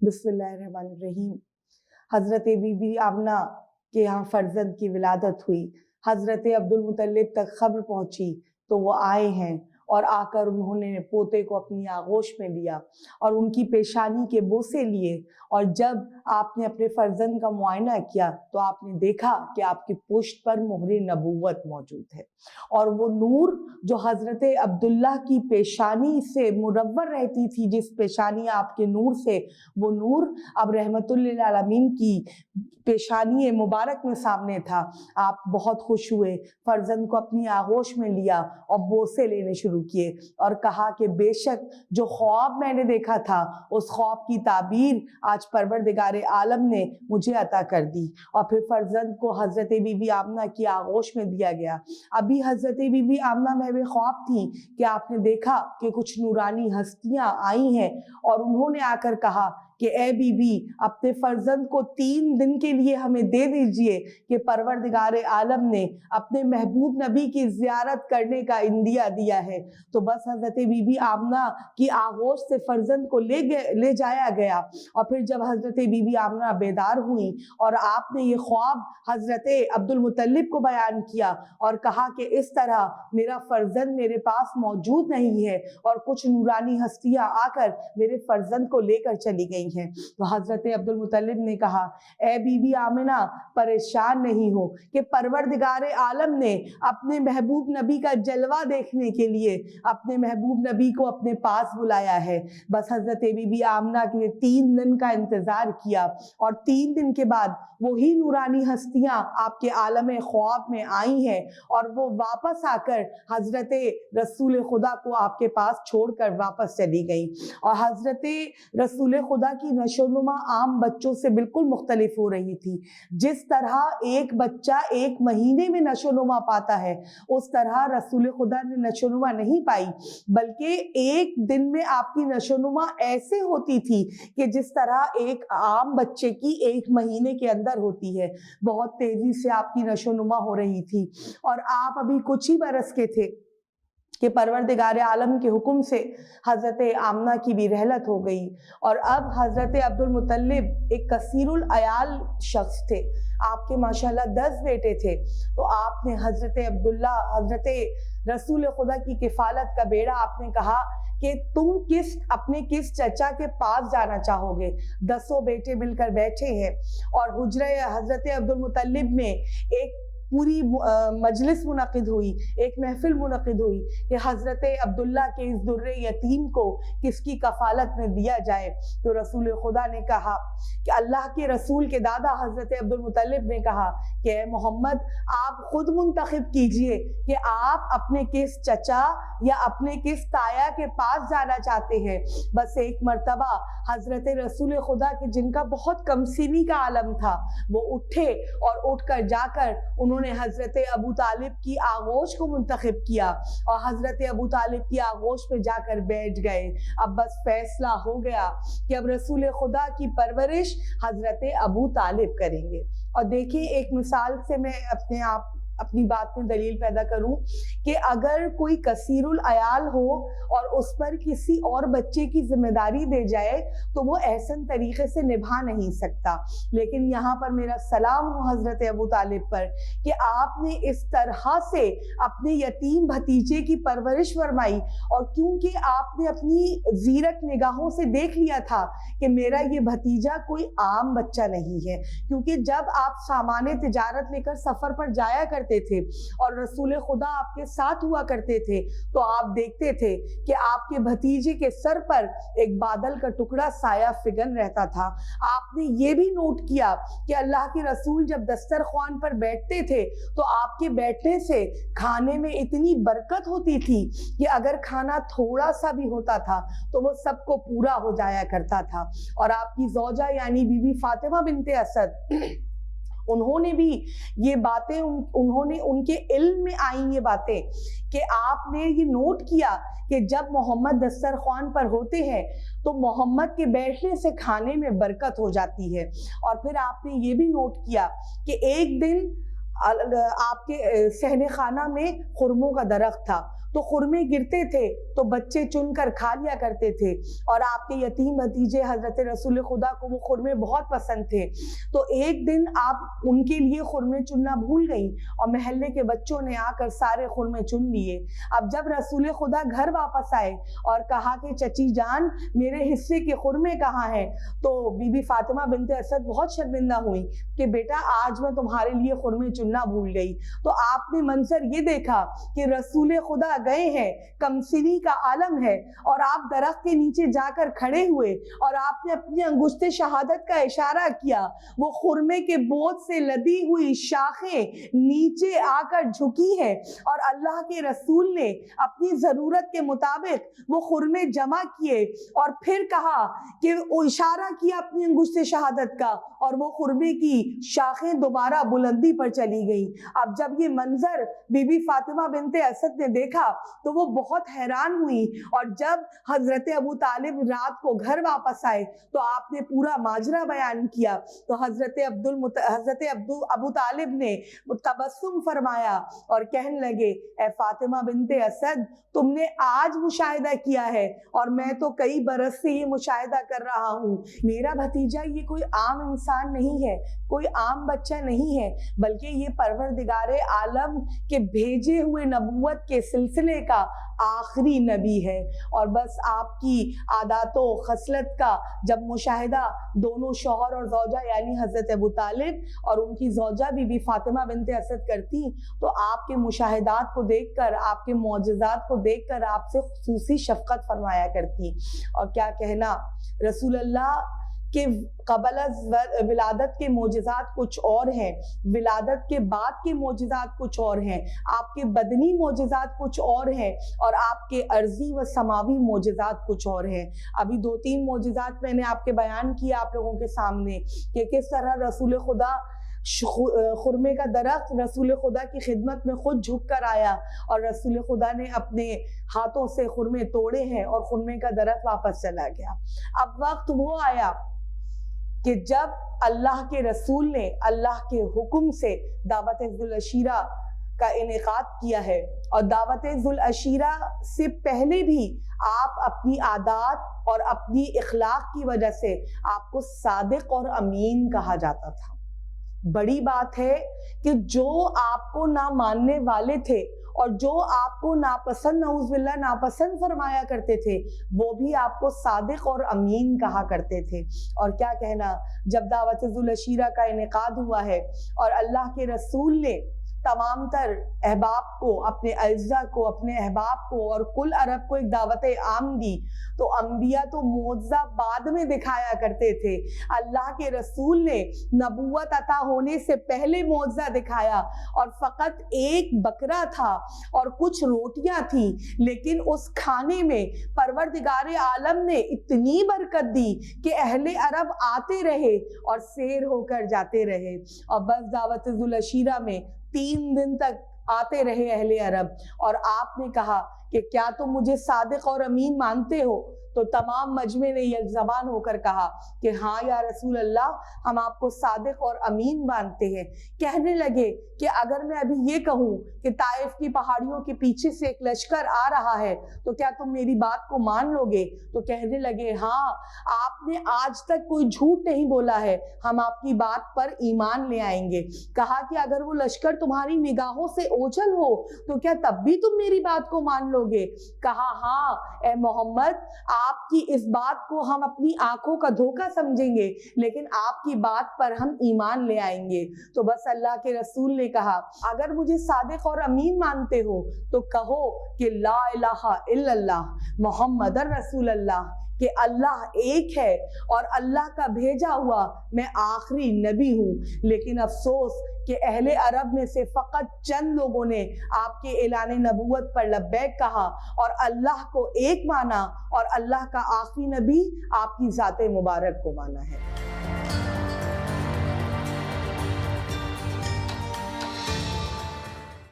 بسم اللہ الرحمن الرحیم۔ حضرت بی بی آمنہ کے یہاں فرزند کی ولادت ہوئی۔ حضرت عبدالمطلب تک خبر پہنچی تو وہ آئے ہیں اور آ کر انہوں نے پوتے کو اپنی آغوش میں لیا اور ان کی پیشانی کے بوسے لیے، اور جب آپ نے اپنے فرزند کا معائنہ کیا تو آپ نے دیکھا کہ آپ کی پشت پر مہر نبوت موجود ہے، اور وہ نور جو حضرت عبداللہ کی پیشانی سے منور رہتی تھی، جس پیشانی آپ کے نور سے، وہ نور اب رحمت للعالمین کی پیشانی مبارک میں سامنے تھا۔ آپ بہت خوش ہوئے، فرزند کو اپنی آغوش میں لیا اور بوسے لینے شروع کیے اور کہا کہ بے شک جو خواب میں نے دیکھا تھا اس خواب کی تعبیر آج پروردگار عالم نے مجھے عطا کر دی، اور پھر فرزند کو حضرت بی بی آمنہ کی آغوش میں دیا گیا۔ ابھی حضرت بی بی آمنہ میں خواب تھی کہ آپ نے دیکھا کہ کچھ نورانی ہستیاں آئی ہیں اور انہوں نے آ کر کہا کہ اے بی بی اپنے فرزند کو 3 دن کے لیے ہمیں دے دیجئے کہ پروردگار عالم نے اپنے محبوب نبی کی زیارت کرنے کا عندیہ دیا ہے۔ تو بس حضرت بی بی آمنہ کی آغوش سے فرزند کو لے جایا گیا، اور پھر جب حضرت بی بی آمنہ بیدار ہوئی اور آپ نے یہ خواب حضرت عبدالمطلب کو بیان کیا اور کہا کہ اس طرح میرا فرزند میرے پاس موجود نہیں ہے اور کچھ نورانی ہستیاں آ کر میرے فرزند کو لے کر چلی گئی ہیں، تو حضرت عبدالمطلب نے کہا اے بی بی آمنہ پریشان نہیں ہو کہ پروردگار عالم نے اپنے محبوب نبی کا جلوہ دیکھنے کے لیے اپنے محبوب نبی کو اپنے پاس بلایا ہے۔ بس حضرت بی بی آمنہ کے 3 دن کا انتظار کیا، اور 3 دن کے بعد وہی نورانی ہستیاں آپ کے عالم خواب میں آئی ہیں، اور وہ واپس آ کر حضرت رسول خدا کو آپ کے پاس چھوڑ کر واپس چلی گئی۔ اور حضرت رسول خدا کی نشو و نما عام بچوں سے بالکل مختلف ہو رہی تھی۔ جس طرح ایک بچہ 1 مہینے میں نشو و نما پاتا ہے، اس طرح رسول خدا نے نشو و نما نہیں پائی، بلکہ 1 دن میں آپ کی نشو و نما ایسے ہوتی تھی کہ جس طرح ایک عام بچے کی 1 مہینے کے اندر ہوتی ہے۔ بہت تیزی سے آپ کی نشو و نما ہو رہی تھی، اور آپ ابھی کچھ ہی برس کے تھے کہ پروردگار عالم کے حکم سے حضرت آمنہ کی بھی رحلت ہو گئی، اور اب حضرت عبدالمطلب ایک کثیر العیال شخص تھے۔ آپ کے ماشاءاللہ 10 بیٹے تھے، تو آپ نے حضرت عبداللہ، حضرت رسول خدا کی کفالت کا بیڑا آپ نے کہا کہ تم اپنے کس چچا کے پاس جانا چاہو گے؟ 10 بیٹے مل کر بیٹھے ہیں، اور حجرہ حضرت عبدالمطلب میں ایک پوری مجلس منعقد ہوئی، ایک محفل منعقد ہوئی کہ حضرت عبداللہ کے اس در یتیم کو کس کی کفالت میں دیا جائے۔ تو رسول خدا نے کہا کہ اللہ کے رسول کے دادا حضرت عبدالمطلب نے کہا کہ اے محمد آپ خود منتخب کیجئے کہ آپ اپنے کس چچا یا اپنے کس تایا کے پاس جانا چاہتے ہیں۔ بس ایک مرتبہ حضرت رسول خدا کے جن کا بہت کم سنی کا عالم تھا، وہ اٹھے اور اٹھ کر جا کر انہوں نے حضرت ابو طالب کی آغوش کو منتخب کیا، اور حضرت ابو طالب کی آغوش پہ جا کر بیٹھ گئے۔ اب بس فیصلہ ہو گیا کہ اب رسول خدا کی پرورش حضرت ابو طالب کریں گے۔ اور دیکھیں ایک مثال سے میں اپنی بات میں دلیل پیدا کروں کہ اگر کوئی کثیر العیال ہو اور اس پر کسی اور بچے کی ذمہ داری دے جائے تو وہ احسن طریقے سے نبھا نہیں سکتا، لیکن یہاں پر میرا سلام ہو حضرت ابو طالب پر کہ آپ نے اس طرح سے اپنے یتیم بھتیجے کی پرورش فرمائی، اور کیونکہ آپ نے اپنی زیرک نگاہوں سے دیکھ لیا تھا کہ میرا یہ بھتیجا کوئی عام بچہ نہیں ہے، کیونکہ جب آپ سامان تجارت لے کر سفر پر جایا کرتے تھے اور رسول خدا آپ کے ساتھ ہوا کرتے تھے تو آپ دیکھتے تھے کہ آپ کے بھتیجے کے سر پر ایک بادل کا ٹکڑا سایہ فگن رہتا تھا۔ آپ نے یہ بھی نوٹ کیا کہ اللہ کے رسول جب دسترخوان پر بیٹھتے تھے تو آپ کے بیٹھنے سے کھانے میں اتنی برکت ہوتی تھی کہ اگر کھانا تھوڑا سا بھی ہوتا تھا تو وہ سب کو پورا ہو جایا کرتا تھا۔ اور آپ کی زوجہ یعنی بی بی فاطمہ بنت اسد، انہوں نے بھی یہ باتیں ان کے علم میں آئیں یہ باتیں کہ آپ نے یہ نوٹ کیا کہ جب محمد دسترخوان پر ہوتے ہیں تو محمد کے بیٹھنے سے کھانے میں برکت ہو جاتی ہے۔ اور پھر آپ نے یہ بھی نوٹ کیا کہ ایک دن آپ کے صحن خانہ میں خرموں کا درخت تھا، تو خرمے گرتے تھے تو بچے چن کر کھا لیا کرتے تھے، اور آپ کے یتیم بھتیجے حضرت رسول خدا کو وہ خرمے بہت پسند تھے۔ تو ایک دن آپ ان کے لیے خرمے چننا بھول گئیں اور محلے کے بچوں نے آ کر سارے خرمے چن لیے۔ اب جب رسول خدا گھر واپس آئے اور کہا کہ چچی جان میرے حصے کے خرمے کہاں ہیں، تو بی بی فاطمہ بنت اسد بہت شرمندہ ہوئی کہ بیٹا آج میں تمہارے لیے خرمے چننا بھول گئی۔ تو آپ نے منظر یہ دیکھا کہ رسول خدا گئے ہیں، کمسنی کا عالم ہے، اور آپ درخت کے نیچے جا کر کھڑے ہوئے اور آپ نے اپنی انگشت شہادت کا اشارہ کیا۔ وہ خرمے کے بوجھ سے لدی ہوئی شاخیں نیچے آ کر جھکی ہیں، اور اللہ کے رسول نے اپنی ضرورت کے مطابق وہ خرمے جمع کیے اور پھر کہا کہ وہ اشارہ کیا اپنی انگشت شہادت کا، اور وہ خرمے کی شاخیں دوبارہ بلندی پر چلی گئیں۔ اب جب یہ منظر بی بی فاطمہ بنت اسد نے دیکھا تو وہ بہت حیران ہوئی، اور جب حضرت ابو طالب رات کو گھر واپس آئے تو آپ نے پورا ماجرا بیان کیا۔ تو حضرت ابو طالب نے تبسم فرمایا اور کہنے لگے اے فاطمہ بنت اسد تم نے آج مشاہدہ کیا ہے، اور میں تو کئی برس سے یہ مشاہدہ کر رہا ہوں۔ میرا بھتیجا یہ کوئی عام انسان نہیں ہے، کوئی عام بچہ نہیں ہے، بلکہ یہ پروردگار عالم کے بھیجے ہوئے نبوت کے سلسلے کا آخری نبی ہے۔ اور بس آپ کی عادات و خصلت کا جب مشاہدہ دونوں شوہر اور زوجہ یعنی حضرت ابو طالب اور ان کی زوجہ بی بی فاطمہ بنت اسد کرتی تو آپ کے مشاہدات کو دیکھ کر، آپ کے معجزات کو دیکھ کر آپ سے خصوصی شفقت فرمایا کرتی۔ اور کیا کہنا، رسول اللہ کہ قبل از ولادت کے معجزات کچھ اور ہیں، ولادت کے بعد کے معجزات کچھ اور ہیں، آپ کے بدنی معجزات کچھ اور ہیں، اور آپ کے ارضی و سماوی معجزات کچھ اور ہیں۔ ابھی 2-3 معجزات میں نے آپ کے بیان کیا آپ لوگوں کے سامنے کہ کس طرح رسول خدا خرمے کا درخت رسول خدا کی خدمت میں خود جھک کر آیا، اور رسول خدا نے اپنے ہاتھوں سے خرمے توڑے ہیں اور خرمے کا درخت واپس چلا گیا۔ اب وقت وہ آیا کہ جب اللہ کے رسول نے اللہ کے حکم سے دعوت ذوالعشیرہ کا انعقاد کیا ہے، اور دعوت ذوالعشیرہ سے پہلے بھی آپ اپنی عادات اور اپنی اخلاق کی وجہ سے آپ کو صادق اور امین کہا جاتا تھا۔ بڑی بات ہے کہ جو آپ کو نہ ماننے والے تھے اور جو آپ کو ناپسند، نعوذ باللہ ناپسند فرمایا کرتے تھے، وہ بھی آپ کو صادق اور امین کہا کرتے تھے۔ اور کیا کہنا، جب دعوت ذوالعشیرہ کا انعقاد ہوا ہے اور اللہ کے رسول نے تمام تر احباب کو، اپنے اعزاء کو، اپنے احباب کو اور کل عرب کو ایک دعوت عام دی، تو انبیاء تو معجزہ بعد میں دکھایا کرتے تھے۔ اللہ کے رسول نے نبوت عطا ہونے سے پہلے معجزہ دکھایا، اور فقط ایک بکرا تھا اور کچھ روٹیاں تھیں، لیکن اس کھانے میں پروردگار عالم نے اتنی برکت دی کہ اہل عرب آتے رہے اور سیر ہو کر جاتے رہے۔ اور بس دعوت ذوالعشیرہ میں 3 دن تک آتے رہے اہل عرب، اور آپ نے کہا کہ کیا تم مجھے صادق اور امین مانتے ہو؟ تو تمام مجمع نے یک زبان ہو کر کہا کہ ہاں یا رسول اللہ، ہم آپ کو صادق اور امین مانتے ہیں۔ کہنے لگے کہ اگر میں ابھی یہ کہوں کہ طائف کی پہاڑیوں کے پیچھے سے ایک لشکر آ رہا ہے تو کیا تم میری بات کو مان لو گے؟ تو کہنے لگے ہاں، آپ نے آج تک کوئی جھوٹ نہیں بولا ہے، ہم آپ کی بات پر ایمان لے آئیں گے۔ کہا کہ اگر وہ لشکر تمہاری نگاہوں سے اوجھل ہو تو کیا تب بھی تم میری بات کو مان لو گے؟ کہا ہاں اے محمد، آپ کی اس بات کو ہم اپنی آنکھوں کا دھوکہ سمجھیں گے، لیکن آپ کی بات پر ہم ایمان لے آئیں گے۔ تو بس اللہ کے رسول نے کہا اگر مجھے صادق اور امین مانتے ہو تو کہو کہ لا الہ الا اللہ محمد رسول اللہ، کہ اللہ ایک ہے اور اللہ کا بھیجا ہوا میں آخری نبی ہوں۔ لیکن افسوس کہ اہل عرب میں سے فقط چند لوگوں نے آپ کے اعلان نبوت پر لبیک کہا اور اللہ کو ایک مانا، اور اللہ کا آخری نبی آپ کی ذات مبارک کو مانا ہے۔